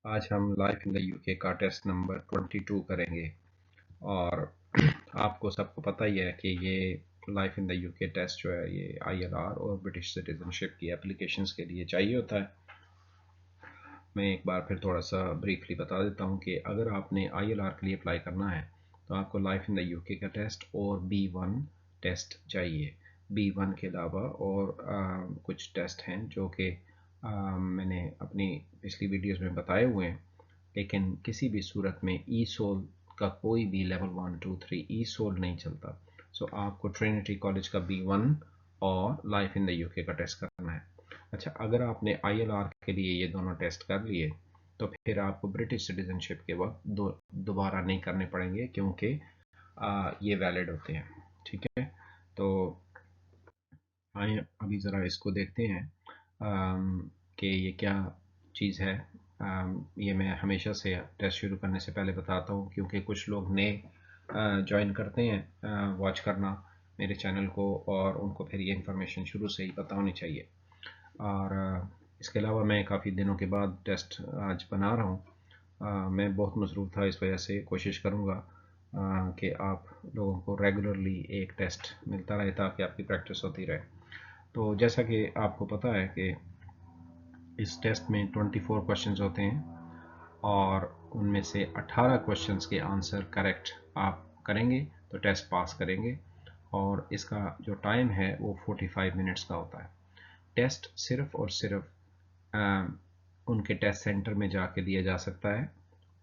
आज हम life in the UK का टेस्ट नंबर 22 करेंगे। और आपको सबको पता ही है कि ये life in the UK test जो है ये आईएलआर और ब्रिटिश सिटीजनशिप की एप्लीकेशंस के लिए चाहिए होता है। मैं एक बार फिर थोड़ा सा ब्रीफली बता देता हूँ कि अगर आपने आईएलआर के लिए अप्लाई करना है तो आपको लाइफ इन द यूके का टेस्ट और B1 टेस्ट चाहिए। B1 के अलावा और कुछ टेस्ट हैं जो कि मैंने अपनी पिछली वीडियोस में बताए हुए हैं, लेकिन किसी भी सूरत में ई सोल का कोई भी लेवल 1 2 3 ई सोल नहीं चलता। सो आपको ट्रिनिटी कॉलेज का B1 और लाइफ इन द यूके का टेस्ट करना है। अच्छा, अगर आपने आईएलआर के लिए ये दोनों टेस्ट कर लिए तो फिर आपको ब्रिटिश सिटीजनशिप के वक्त दोबारा नहीं करने पड़ेंगे, क्योंकि ये वैलिड होते हैं। ठीक है, तो आइए अभी ज़रा इसको देखते हैं कि ये क्या चीज़ है। ये मैं हमेशा से टेस्ट शुरू करने से पहले बताता हूँ, क्योंकि कुछ लोग नए ज्वाइन करते हैं वॉच करना मेरे चैनल को, और उनको फिर ये इन्फॉर्मेशन शुरू से ही पता होनी चाहिए। और इसके अलावा मैं काफ़ी दिनों के बाद टेस्ट आज बना रहा हूँ। मैं बहुत मसरूफ़ था, इस वजह से कोशिश करूँगा कि आप लोगों को रेगुलरली एक टेस्ट मिलता रहे ताकि आपकी प्रैक्टिस होती रहे। तो जैसा कि आपको पता है कि इस टेस्ट में 24 क्वेश्चंस होते हैं और उनमें से 18 क्वेश्चंस के आंसर करेक्ट आप करेंगे तो टेस्ट पास करेंगे, और इसका जो टाइम है वो 45 मिनट्स का होता है। टेस्ट सिर्फ और सिर्फ उनके टेस्ट सेंटर में जाके दिया जा सकता है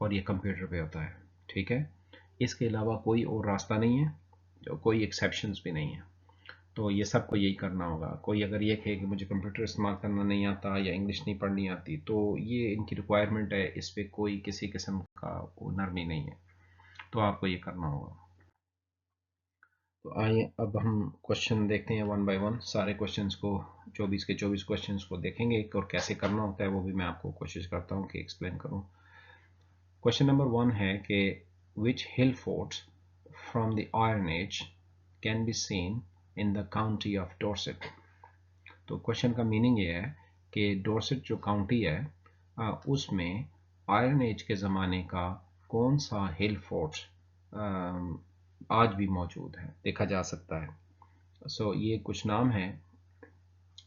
और ये कंप्यूटर पे होता है। ठीक है, इसके अलावा कोई और रास्ता नहीं है, जो कोई एक्सेप्शंस भी नहीं है। तो ये सबको यही करना होगा। कोई अगर ये कहे कि मुझे कंप्यूटर इस्तेमाल करना नहीं आता या इंग्लिश नहीं पढ़नी आती, तो ये इनकी रिक्वायरमेंट है, इस पर कोई किसी किस्म का वो नरमी नहीं है, तो आपको ये करना होगा। तो आइए अब हम क्वेश्चन देखते हैं वन बाय वन। सारे क्वेश्चंस को 24 के 24 क्वेश्चंस को देखेंगे और कैसे करना होता है वो भी मैं आपको कोशिश करता हूँ कि एक्सप्लेन करूँ। क्वेश्चन नंबर 1 है कि which hill forts from the iron age can be seen in the county of Dorset. तो क्वेश्चन का मीनिंग ये है कि डॉर्सेट जो काउंटी है उसमें आयरन एज के ज़माने का कौन सा हिल फोर्ट आज भी मौजूद है, देखा जा सकता है। सो ये कुछ नाम है,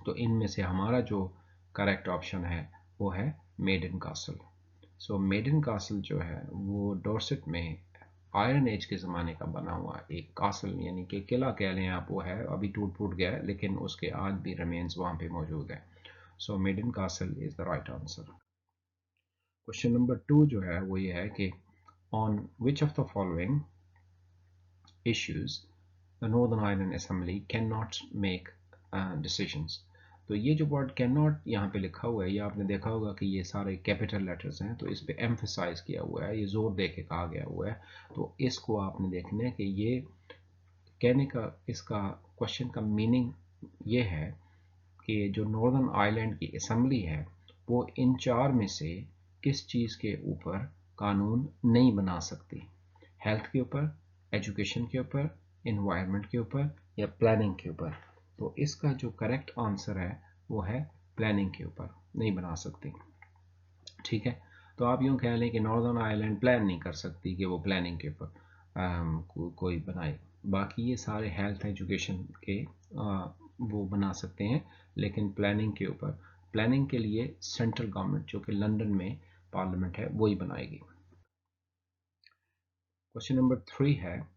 तो इनमें से हमारा जो करेक्ट ऑप्शन है वो है मेडन कासल। सो मेडन कासल जो है वो डॉर्सेट में आयरन एज के ज़माने का बना हुआ एक कासल, यानी कि किला कह लें आप, वो है, अभी टूट फूट गया है लेकिन उसके आज भी रिमेन्स वहाँ पे मौजूद है। So Maiden Castle is the right answer. Question number 2 जो है वो ये है कि on which of the following issues the Northern Ireland Assembly cannot make decisions। तो ये जो वर्ड कैन नॉट यहाँ पे लिखा हुआ है, ये आपने देखा होगा कि ये सारे कैपिटल लेटर्स हैं, तो इस पे एम्फेसाइज किया हुआ है, ये जोर दे के कहा गया हुआ है। तो इसको आपने देखना है कि ये कहने का, इसका क्वेश्चन का मीनिंग ये है कि जो नॉर्दर्न आयरलैंड की असेंबली है वो इन चार में से किस चीज़ के ऊपर कानून नहीं बना सकती। हेल्थ के ऊपर, एजुकेशन के ऊपर, इन्वायरमेंट के ऊपर या प्लानिंग के ऊपर। तो इसका जो करेक्ट आंसर है वो है प्लानिंग के ऊपर नहीं बना सकती। ठीक है, तो आप यूँ कह लें कि नॉर्दर्न आयरलैंड प्लान नहीं कर सकती कि वो प्लानिंग के ऊपर कोई बनाए। बाकी ये सारे हेल्थ एजुकेशन के वो बना सकते हैं, लेकिन प्लानिंग के ऊपर, प्लानिंग के लिए सेंट्रल गवर्नमेंट जो कि लंदन में पार्लियामेंट है वही बनाएगी। क्वेश्चन नंबर 3 है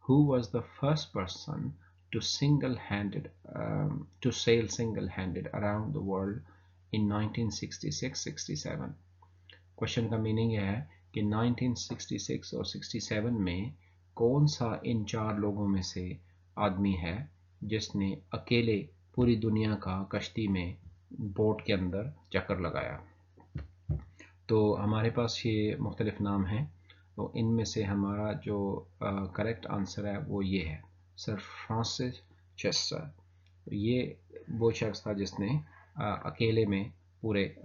who was the first person to sail single-handed around the world in 1966-67। Question का मीनिंग यह है कि 1966 और 67 में कौन सा इन चार लोगों में से आदमी है जिसने अकेले पूरी दुनिया का कश्ती में, बोट के अंदर चक्कर लगाया। तो हमारे पास ये मुख्तलिफ नाम हैं, तो इनमें से हमारा जो करेक्ट आंसर है वो ये है सर फ्रांसिस चेस्टर। ये वो शख्स था जिसने अकेले में पूरे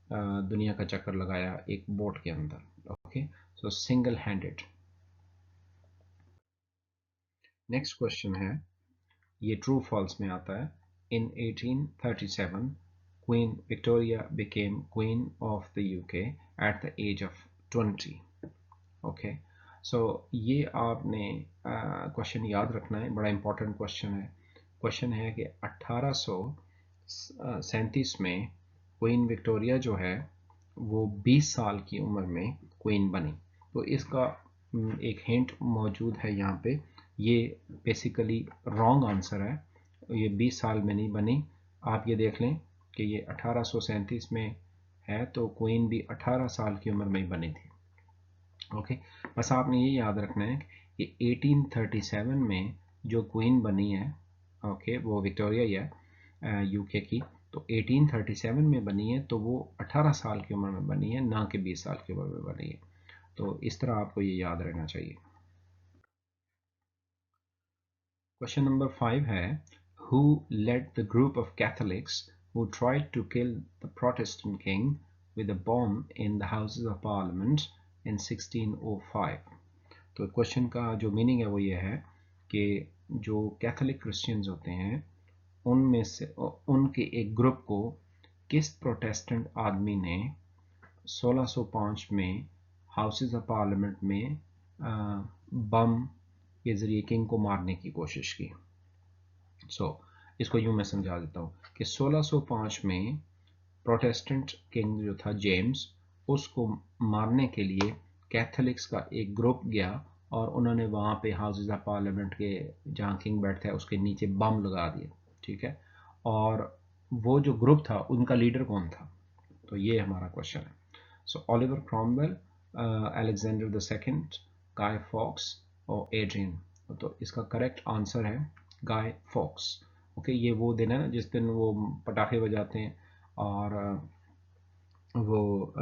दुनिया का चक्कर लगाया एक बोट के अंदर। ओके, सो सिंगल हैंडेड। नेक्स्ट क्वेश्चन है, ये ट्रू फॉल्स में आता है। इन 1837 Queen Victoria became Queen of the UK at the age of 20. Okay so ये आपने क्वेश्चन याद रखना है, बड़ा इंपॉर्टेंट क्वेश्चन है। क्वेश्चन है कि 1837 में क्वीन विक्टोरिया जो है वो 20 साल की उम्र में क्वीन बनी। तो इसका एक हिंट मौजूद है यहाँ पे, ये बेसिकली रॉन्ग आंसर है, ये 20 साल में नहीं बनी। आप ये देख लें कि ये 1837 में है, तो क्वीन भी 18 साल की उम्र में ही बनी थी। ओके बस आपने ये याद रखना है कि 1837 में जो क्वीन बनी है, ओके वो विक्टोरिया ही है यूके की, तो 1837 में बनी है, तो वो 18 साल की उम्र में बनी है, ना कि 20 साल की उम्र में बनी है। तो इस तरह आपको ये याद रहना चाहिए। क्वेश्चन नंबर 5 है, who led the group of Catholics who tried to kill the Protestant king with a bomb in the Houses of Parliament in 1605? तो क्वेश्चन का जो मीनिंग है वो ये है कि जो कैथोलिक क्रिश्चियंस होते हैं उनमें से उनके एक ग्रुप को किस प्रोटेस्टेंट आदमी ने 1605 में हाउसेस ऑफ पार्लियामेंट में बम के ज़रिए किंग को मारने की कोशिश की। इसको यूँ मैं समझा देता हूँ कि 1605 में प्रोटेस्टेंट किंग जो था जेम्स, उसको मारने के लिए कैथोलिक्स का एक ग्रुप गया और उन्होंने वहाँ पे हाउसेस ऑफ पार्लियामेंट के जहाँ किंग बैठता है उसके नीचे बम लगा दिए, ठीक है। और वो जो ग्रुप था उनका लीडर कौन था? तो ये हमारा क्वेश्चन है। So Oliver Cromwell, Alexander the second, Guy Fawkes और एड्रियन। तो इसका करेक्ट आंसर है गाय फॉक्स। ओके ये वो दिन है ना जिस दिन वो पटाखे बजाते हैं और वो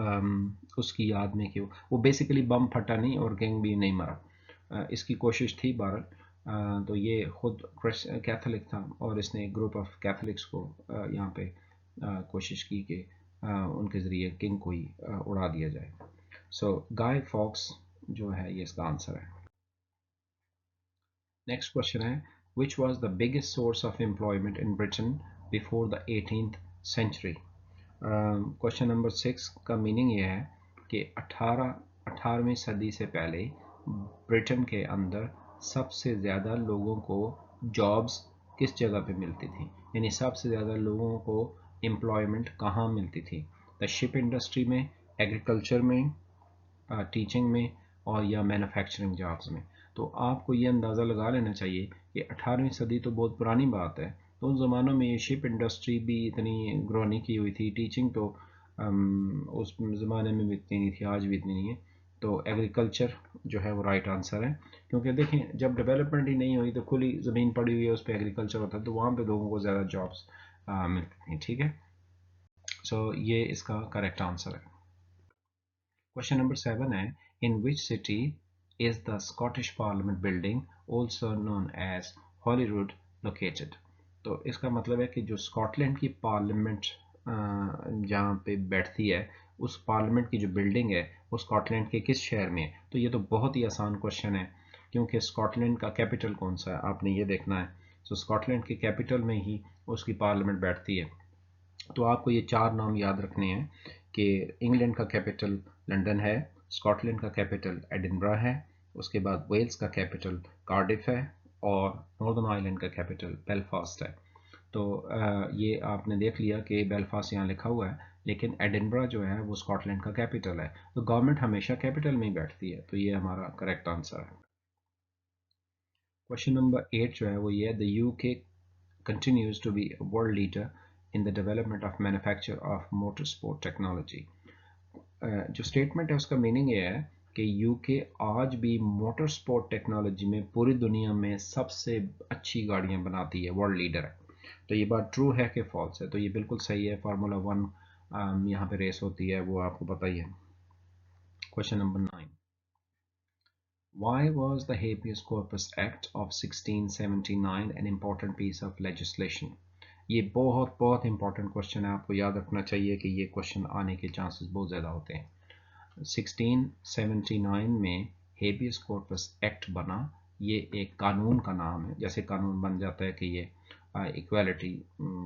उसकी याद में कि वो बेसिकली बम फटा नहीं और किंग भी नहीं मरा। इसकी कोशिश थी बहरहाल। तो ये खुद कैथोलिक था और इसने एक ग्रुप ऑफ कैथोलिक्स को यहाँ पे कोशिश की कि उनके ज़रिए किंग को ही उड़ा दिया जाए। सो गाय फॉक्स जो है ये इसका आंसर है। नेक्स्ट क्वेश्चन है, which was the biggest source of employment in Britain before the 18th century? Question number 6 का मीनिंग ये है कि 18वीं सदी से पहले ब्रिटेन के अंदर सबसे ज़्यादा लोगों को जॉब्स किस जगह पे मिलती थी, यानी सबसे ज़्यादा लोगों को एम्प्लॉयमेंट कहाँ मिलती थी? द शिप इंडस्ट्री में, एग्रीकल्चर में, टीचिंग में और या मैन्युफैक्चरिंग जॉब्स में। तो आपको ये अंदाज़ा लगा लेना चाहिए कि 18वीं सदी तो बहुत पुरानी बात है, तो उन ज़मानों में ये शिप इंडस्ट्री भी इतनी ग्रो नहीं की हुई थी, टीचिंग तो उस ज़माने में भी इतनी नहीं थी, आज भी इतनी नहीं है। तो एग्रीकल्चर जो है वो राइट आंसर है, क्योंकि देखें जब डेवलपमेंट ही नहीं हुई तो खुली ज़मीन पड़ी हुई है उस पर एग्रीकल्चर होता है, तो वहाँ पे लोगों को ज़्यादा जॉब्स मिलती थी, ठीक है। सो ये इसका करेक्ट आंसर है। क्वेश्चन नंबर 7 है, in which city is the Scottish Parliament building, also known as Holyrood, located? तो इसका मतलब है कि जो स्कॉटलैंड की पार्लियामेंट जहाँ पे बैठती है उस पार्लियामेंट की जो बिल्डिंग है वो स्कॉटलैंड के किस शहर में है? तो ये तो बहुत ही आसान क्वेश्चन है, क्योंकि स्कॉटलैंड का कैपिटल कौन सा है आपने ये देखना है। तो स्कॉटलैंड के कैपिटल में ही उसकी पार्लियामेंट बैठती है। तो आपको ये 4 नाम याद रखने हैं कि इंग्लैंड का कैपिटल लंदन है, स्कॉटलैंड का कैपिटल एडिनबरा है, उसके बाद वेल्स का कैपिटल कार्डिफ है और नॉर्दर्न आयरलैंड का कैपिटल बेलफास्ट है। तो ये आपने देख लिया कि बेलफास्ट यहाँ लिखा हुआ है, लेकिन एडिनबरा जो है वो स्कॉटलैंड का कैपिटल है। तो गवर्नमेंट हमेशा कैपिटल में ही बैठती है, तो ये हमारा करेक्ट आंसर है। क्वेश्चन नंबर 8 जो है वो ये है, the UK continues to be a world leader in the development of manufacture of motorsport technology. जो स्टेटमेंट है उसका मीनिंग ये है कि यूके आज भी मोटर स्पोर्ट टेक्नोलॉजी में पूरी दुनिया में सबसे अच्छी गाड़ियां बनाती है, वर्ल्ड लीडर है। तो ये बात ट्रू है कि फॉल्स है? तो ये बिल्कुल सही है। फार्मूला 1 यहाँ पे रेस होती है, वो आपको पता ही है। Question number 9, Why was the Habeas Corpus Act of 1679 an important piece of legislation? ये बहुत बहुत इंपॉर्टेंट क्वेश्चन है, आपको याद रखना चाहिए कि ये क्वेश्चन आने के चांसेस बहुत ज़्यादा होते हैं। 1679 में हेबियस कॉर्पस एक्ट बना, ये एक कानून का नाम है, जैसे कानून बन जाता है कि ये इक्वालिटी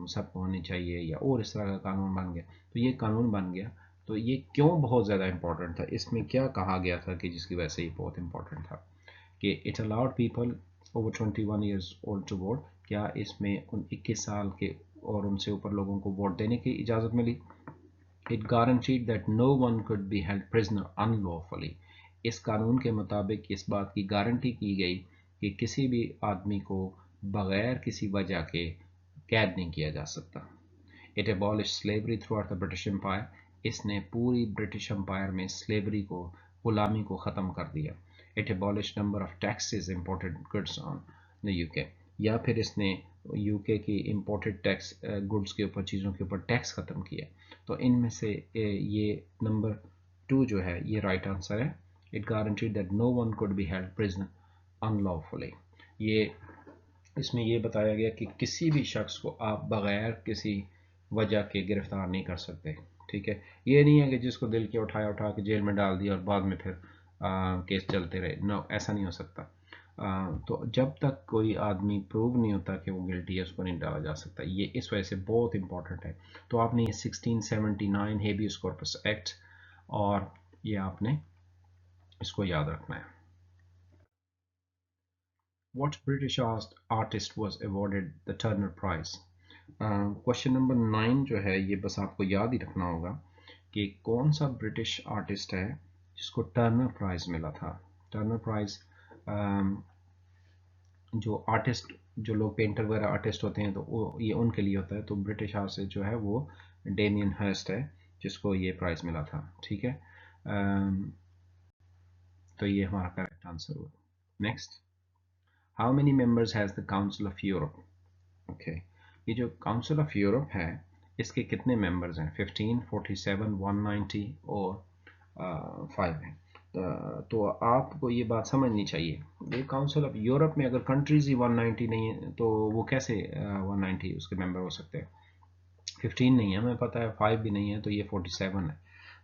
सबको होनी चाहिए, या और इस तरह का कानून बन गया। तो ये कानून बन गया, तो ये क्यों बहुत ज़्यादा इम्पोर्टेंट था, इसमें क्या कहा गया था कि जिसकी वजह से ये बहुत इम्पोर्टेंट था कि it allowed people over 21 years old to vote. क्या इसमें उन 21 साल के और उनसे ऊपर लोगों को वोट देने की इजाज़त मिली। It guaranteed that no one could be held prisoner unlawfully. इस कानून के मुताबिक इस बात की गारंटी की गई कि किसी भी आदमी को बगैर किसी वजह के कैद नहीं किया जा सकता। It abolish slavery throughout the British empire. इसने पूरी ब्रिटिश एम्पायर में स्लेवरी को, गुलामी को ख़त्म कर दिया। It abolish number of taxes imported goods on the UK. या फिर इसने यूके की इम्पोर्टेड टैक्स गुड्स के ऊपर, चीज़ों के ऊपर टैक्स ख़त्म किया। तो इनमें से ये नंबर 2 जो है ये राइट आंसर है। It guaranteed that no one could be held prisoner unlawfully. ये इसमें ये बताया गया कि किसी भी शख्स को आप बगैर किसी वजह के गिरफ्तार नहीं कर सकते। ठीक है, ये नहीं है कि जिसको दिल के उठाया उठा के जेल में डाल दिया और बाद में फिर केस चलते रहे। नो, ऐसा नहीं हो सकता। तो जब तक कोई आदमी प्रूव नहीं होता कि वो गिल्टी है, उसको नहीं डाला जा सकता। ये इस वजह से बहुत इंपॉर्टेंट है। तो आपने ये 1679 हेबियस कॉर्पस एक्ट और ये आपने इसको याद रखना है। What British artist was awarded the Turner Prize? Question number 9 जो है ये बस आपको याद ही रखना होगा कि कौन सा ब्रिटिश आर्टिस्ट है जिसको टर्नर प्राइज़ मिला था। टर्नर प्राइज़ जो आर्टिस्ट, जो लोग पेंटर वगैरह आर्टिस्ट होते हैं, तो वो ये उनके लिए होता है। तो ब्रिटिश आर्टिस्ट जो है वो डेमियन हर्स्ट है जिसको ये प्राइज़ मिला था। ठीक है, तो ये हमारा करेक्ट आंसर हुआ। Next, how many members has the council of Europe? Okay, ये जो काउंसिल ऑफ यूरोप है इसके कितने मेंबर्स हैं? 15, 47, 190 और 5 हैं। तो आपको ये बात समझनी चाहिए, ये काउंसिल ऑफ यूरोप में अगर कंट्रीज ही 190 नहीं है तो वो कैसे 190 उसके मेंबर हो सकते हैं। 15 नहीं है, हमें पता है, 5 भी नहीं है, तो ये 47 है।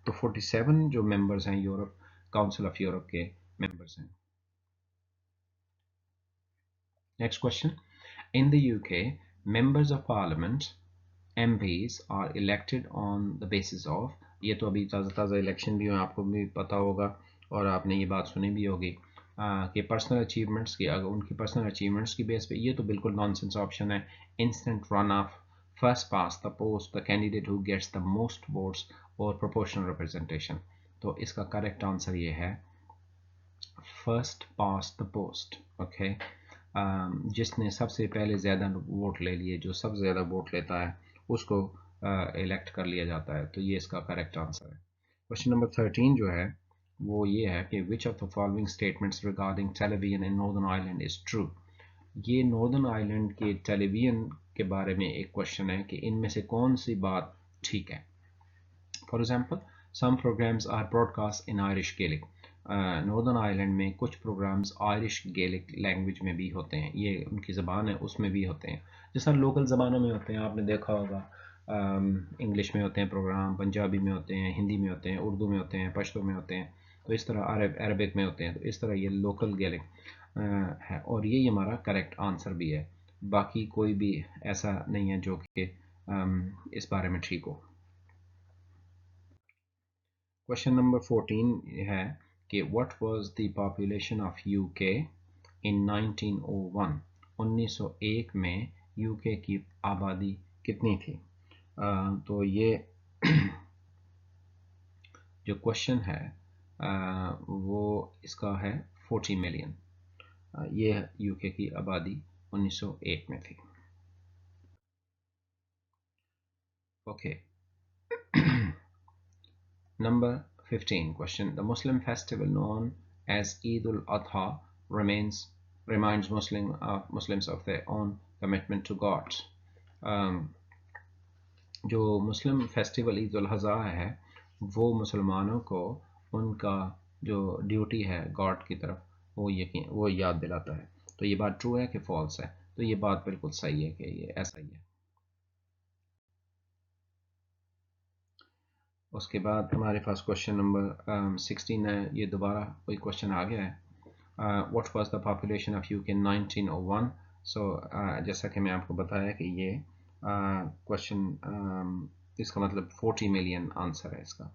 तो 47 जो मेंबर्स हैं यूरोप, काउंसिल ऑफ यूरोप के मेंबर्स हैं। Next question, in the UK, members of parliament MPs are elected on the basis of, ये तो अभी ताज़ा ताज़ा इलेक्शन भी हुए, आपको भी पता होगा और आपने ये बात सुनी भी होगी कि पर्सनल अचीवमेंट्स की, अगर उनकी पर्सनल अचीवमेंट्स की बेस पे। ये तो बिल्कुल नॉनसेंस ऑप्शन है। Instant run off, first past the post, the candidate who gets the most votes और प्रोपोर्शनल रिप्रेजेंटेशन। तो इसका करेक्ट आंसर ये है first past the post. Okay, जिसने सबसे पहले ज़्यादा वोट ले लिए, जो सबसे ज़्यादा वोट लेता है उसको इलेक्ट कर लिया जाता है। तो ये इसका करेक्ट आंसर है। क्वेश्चन नंबर 13 जो है वो ये है कि विच of the following statements regarding television in northern Ireland is true? ये नॉर्दर्न आयरलैंड के टेलीविजन के बारे में एक क्वेश्चन है कि इनमें से कौन सी बात ठीक है। For example, some programmes are broadcast in Irish Gaelic. Northern Ireland में कुछ प्रोग्राम्स आयरिश गेलिक लैंग्वेज में भी होते हैं, ये उनकी ज़बान है उसमें भी होते हैं। जैसा लोकल ज़बानों में होते हैं, आपने देखा होगा इंग्लिश में होते हैं प्रोग्राम, पंजाबी में होते हैं, हिंदी में होते हैं, उर्दू में होते हैं, पश्तो में होते हैं। तो इस तरह अरबिक में होते हैं। तो इस तरह ये लोकल गेलिक है और ये हमारा करेक्ट आंसर भी है। बाकी कोई भी ऐसा नहीं है जो कि इस बारे में ठीक हो। क्वेश्चन नंबर 14 है कि what was the population of UK in 1901? 1901 में यूके की आबादी कितनी थी? तो ये जो क्वेश्चन है वो इसका है 40 मिलियन। ये यूके की आबादी 1901 में थी। Okay, number 15 question, the Muslim festival known as Eid al-Adha reminds Muslims of their own commitment to God. जो मुस्लिम फेस्टिवल ईद उल अज़हा है वो मुसलमानों को उनका जो ड्यूटी है गॉड की तरफ वो याद दिलाता है। तो ये बात ट्रू है कि फॉल्स है? तो ये बात बिल्कुल सही है कि ये ऐसा ही है। उसके बाद हमारे पास क्वेश्चन नंबर 16 है, ये दोबारा कोई क्वेश्चन आ गया है। What was the population of UK in 1901? सो जैसा कि मैं आपको बताया कि ये क्वेश्चन इसका मतलब 40 मिलियन आंसर है इसका।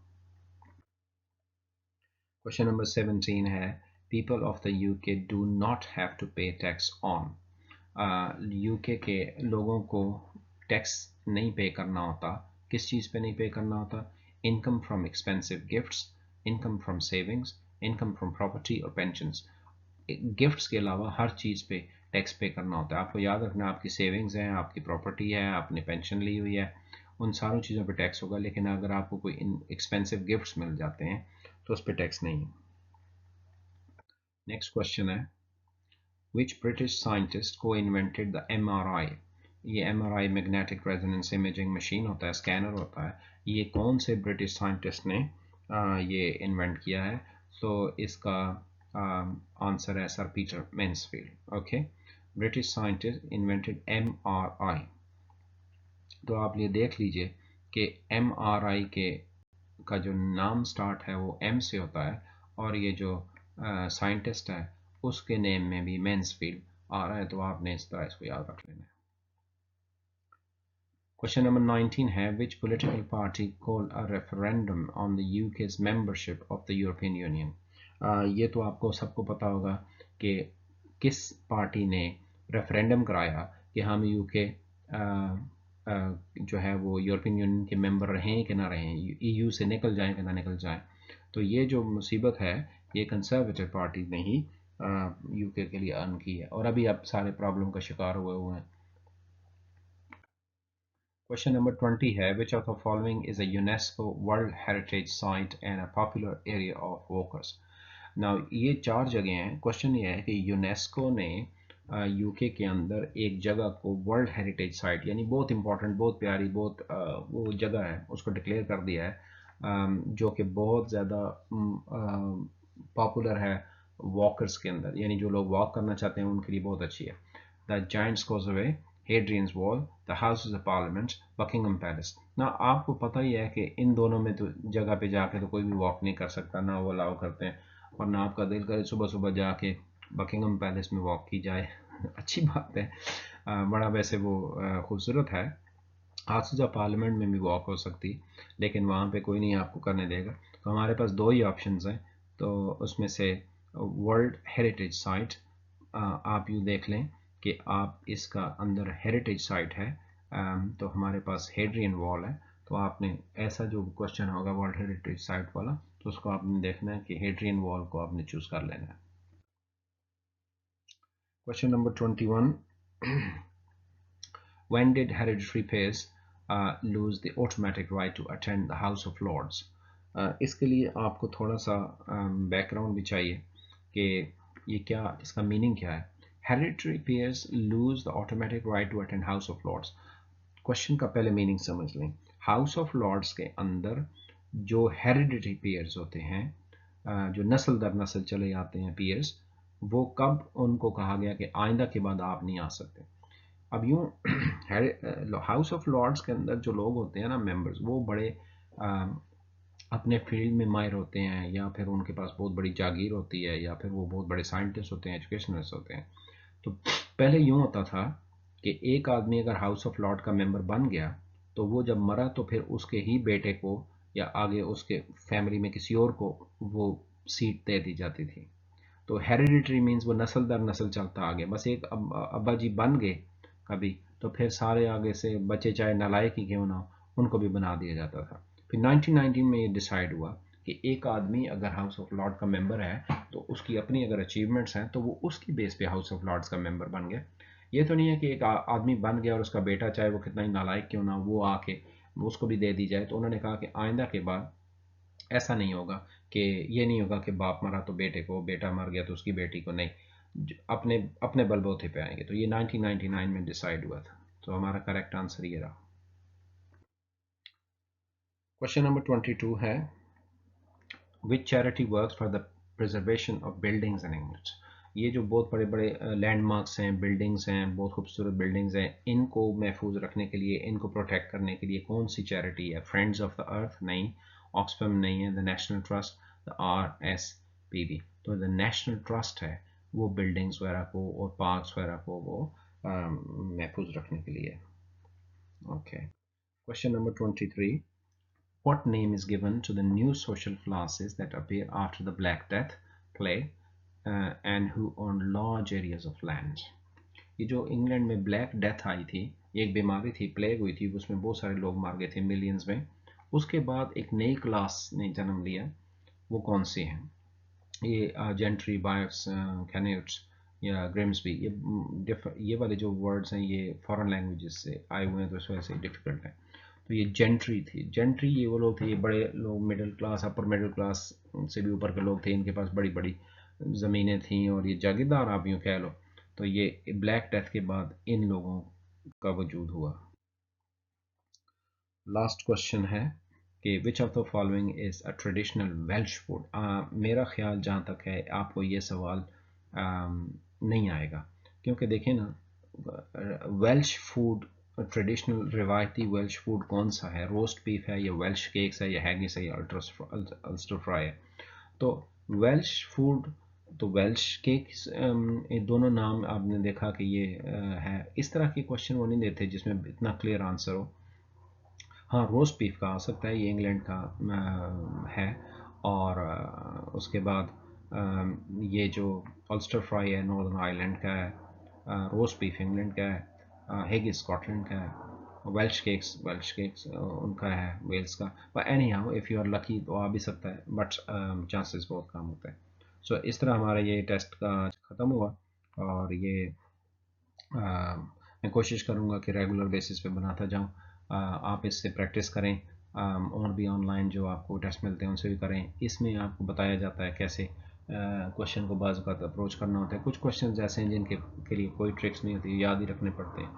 क्वेश्चन नंबर 17 है people of the UK do not have to pay tax on. UK के लोगों को टैक्स नहीं पे करना होता। किस चीज़ पे नहीं पे करना होता? Income from expensive gifts, income from savings, income from property और पेंशंस। गिफ्ट्स के अलावा हर चीज़ पे टैक्स पे करना होता है। आपको याद रखना, आपकी सेविंग्स हैं, आपकी प्रॉपर्टी है, आपने पेंशन ली हुई है, उन सारी चीज़ों पे टैक्स होगा। लेकिन अगर आपको कोई एक्सपेंसिव गिफ्ट्स मिल जाते हैं तो उस पर टैक्स नहीं है। नेक्स्ट क्वेश्चन है विच ब्रिटिश साइंटिस्ट को इन्वेंटेड द MRI? ये MRI magnetic resonance imaging machine होता है, स्कैनर होता है। ये कौन से ब्रिटिश साइंटिस्ट ने ये इन्वेंट किया है? तो इसका आंसर है sir Peter Mansfield. Okay, British scientist invented MRI। तो आप ये देख लीजिए कि MRI के का जो नाम स्टार्ट है वो M से होता है, और ये जो साइंटिस्ट है उसके नेम में भी मैन्सफील्ड आ रहा है। तो आपने इस तरह इसको याद रख लेना है। क्वेश्चन नंबर 19 है विच political party called a referendum on the UK's membership of the European union? ये तो आपको सबको पता होगा कि किस पार्टी ने रेफरेंडम कराया कि हम यूके जो है वो यूरोपियन यूनियन के मेंबर रहें कि ना रहें, EU से निकल जाएं कि ना निकल जाएं। तो ये जो मुसीबत है ये कंजर्वेटिव पार्टी ने ही यूके के लिए अर्न की है, और अभी आप सारे प्रॉब्लम का शिकार हुए हैं। क्वेश्चन नंबर 20 है विच of the following is a UNESCO world heritage site and a popular area of walkers? Now ये 4 जगह हैं। क्वेश्चन ये है कि यूनेस्को ने यूके के अंदर एक जगह को वर्ल्ड हेरिटेज साइट, यानी बहुत इंपॉर्टेंट, बहुत प्यारी, बहुत वो जगह है, उसको डिक्लेयर कर दिया है, जो कि बहुत ज़्यादा पॉपुलर है वॉकर्स के अंदर, यानी जो लोग वॉक करना चाहते हैं उनके लिए बहुत अच्छी है। The Giant's Causeway, Hadrian's Wall, the Houses of Parliament, Buckingham Palace. ना आपको पता ही है कि इन दोनों में तो जगह पे जाके तो कोई भी वॉक नहीं कर सकता, ना वो अलाउ करते हैं, और ना आपका दिल करे सुबह सुबह जाके बकिंगम पैलेस में वॉक की जाए। अच्छी बात है, बड़ा वैसे वो खूबसूरत है। हाउसेज ऑफ पार्लियामेंट में भी वॉक हो सकती, लेकिन वहाँ पे कोई नहीं आपको करने देगा। तो हमारे पास दो ही ऑप्शंस हैं, तो उसमें से वर्ल्ड हेरिटेज साइट, आप यूँ देख लें कि आप इसका अंदर हेरिटेज साइट है, तो हमारे पास हेड्रियन वॉल है। तो आपने ऐसा जो क्वेश्चन होगा वर्ल्ड हेरिटेज साइट वाला, तो उसको आपने देखना है कि हेड्रियन वॉल को आपने चूज़ कर लेना है। Question number 21 When did hereditary peers lose the automatic right to attend the House of Lords? इसके लिए आपको थोड़ा सा बैकग्राउंड भी चाहिए कि ये क्या, इसका मीनिंग क्या है। Hereditary peers lose the automatic right to attend House of Lords. Question का पहले मीनिंग समझ लें। हाउस ऑफ लॉर्ड्स के अंदर जो हेरिडिटरी पेयर्स होते हैं, जो नस्ल दर नस्ल चले जाते हैं पेयर्स, वो कब उनको कहा गया कि आइंदा के बाद आप नहीं आ सकते। अब यूँ हाउस ऑफ लॉर्ड्स के अंदर जो लोग होते हैं ना, मेंबर्स, वो बड़े अपने फील्ड में माहिर होते हैं, या फिर उनके पास बहुत बड़ी जागीर होती है, या फिर वो बहुत बड़े साइंटिस्ट होते हैं, एजुकेशनिस्ट होते हैं। तो पहले यूँ होता था कि एक आदमी अगर हाउस ऑफ लॉर्ड का मेंबर बन गया तो वो जब मरा तो फिर उसके ही बेटे को या आगे उसके फैमिली में किसी और को वो सीट दे दी जाती थी। तो हेरिडिटरी मीन्स वो नस्ल दर नस्ल चलता आ गया। बस एक अब्बा जी बन गए कभी, तो फिर सारे आगे से बच्चे चाहे नालायक ही क्यों ना हो, उनको भी बना दिया जाता था। फिर 1919 में ये डिसाइड हुआ कि एक आदमी अगर हाउस ऑफ लॉर्ड का मेंबर है तो उसकी अपनी अगर अचीवमेंट्स हैं तो वो उसकी बेस पे हाउस ऑफ लॉर्ड्स का मेंबर बन गया। ये तो नहीं है कि एक आदमी बन गया और उसका बेटा चाहे वो कितना ही नालायक क्यों ना हो, वो आके उसको भी दे दी जाए। तो उन्होंने कहा कि आइंदा के बाद ऐसा नहीं होगा, कि ये नहीं होगा कि बाप मरा तो बेटे को, बेटा मर गया तो उसकी बेटी को, नहीं, अपने अपने बलबूते पे आएंगे। तो ये 1999 में डिसाइड हुआ था। तो हमारा करेक्ट आंसर ये रहा। क्वेश्चन नंबर 22 है which charity works for the preservation of buildings in England? ये जो बहुत बड़े बड़े लैंडमार्क्स हैं, बिल्डिंग्स हैं, बहुत खूबसूरत बिल्डिंग्स हैं, इनको महफूज रखने के लिए, इनको प्रोटेक्ट करने के लिए कौन सी चैरिटी है? फ्रेंड्स ऑफ द अर्थ नहीं, ऑक्सफैम नहीं है, the national trust, the RSPB। तो द नेशनल ट्रस्ट है वो बिल्डिंग्स वगैरह को और पार्क्स वगैरह को वो محفوظ رکھنے کے لیے. Okay. Question number 23. What name is given to the new social classes that appear after the Black Death, plague, and who own large areas of land? یہ جو انگلینڈ میں بلیک ڈیتھ آئی تھی، یہ ایک بیماری تھی، پلیگ ہوئی تھی، اس میں بہت سارے لوگ مار گئے تھے ملینز میں. اس کے بعد ایک نئی کلاس نے جنم لیا. وہ کون سی ہیں؟ یہ جینٹری، بائرس، کینیٹس یا گریمسبی. یہ والے جو ورڈز ہیں یہ فارن لینگویجز سے آئے ہوئے ہیں تو اس وجہ سے ڈیفیکلٹ ہے. تو یہ جینٹری تھی. جینٹری یہ وہ لوگ تھے، یہ بڑے لوگ، middle class, upper middle class سے بھی اوپر کے لوگ تھے، ان کے پاس بڑی بڑی زمینیں تھیں اور یہ جاگیردار آپ یوں کہہ لو. تو یہ بلیک ڈیتھ کے بعد ان لوگوں کا وجود ہوا. لاسٹ کوشچن ہے کہ which of the following is a traditional Welsh food. میرا خیال جہاں تک ہے آپ کو یہ سوال نہیں آئے گا، کیونکہ دیکھیں نا، ویلش فوڈ، ٹریڈیشنل روایتی ویلش فوڈ کون سا ہے؟ روسٹ بیف ہے یا ویلش کیکس ہے یا ہیگس ہے یا السٹر فرائی ہے؟ تو ویلش فوڈ تو ویلش کیکس، دونوں نام آپ نے دیکھا کہ یہ ہے. اس طرح کے کوشچن وہ نہیں دیتے جس میں اتنا کلیئر آنسر ہو. ہاں، روسٹ بیف کا آ سکتا ہے، یہ انگلینڈ کا ہے. اور اس کے بعد یہ جو السٹر فرائی ہے ناردرن آئرلینڈ کا ہے، روسٹ بیف انگلینڈ کا ہے، ہیگز اسکاٹ لینڈ کا ہے، ویلش کیکس ان کا ہے ویلز کا. But any how if you are lucky تو آ بھی سکتا ہے، بٹ چانسز بہت کم ہوتے ہیں. سو اس طرح ہمارا یہ ٹیسٹ کا ختم ہوا. اور یہ میں کوشش کروں گا کہ ریگولر بیسس پہ بناتا جاؤں. آپ اس سے پریکٹس کریں، اور بھی آن لائن جو آپ کو ٹیسٹ ملتے ہیں ان سے بھی کریں. اس میں آپ کو بتایا جاتا ہے کیسے کوشچن کو بعض اوقات اپروچ کرنا ہوتا ہے. کچھ کوشچنز ایسے ہیں جن کے لیے کوئی ٹرکس نہیں ہوتی، یاد ہی رکھنے پڑتے ہیں.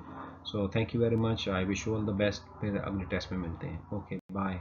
So thank you very much. I wish you all the best. پھر اگلے ٹیسٹ میں ملتے ہیں. Okay, bye.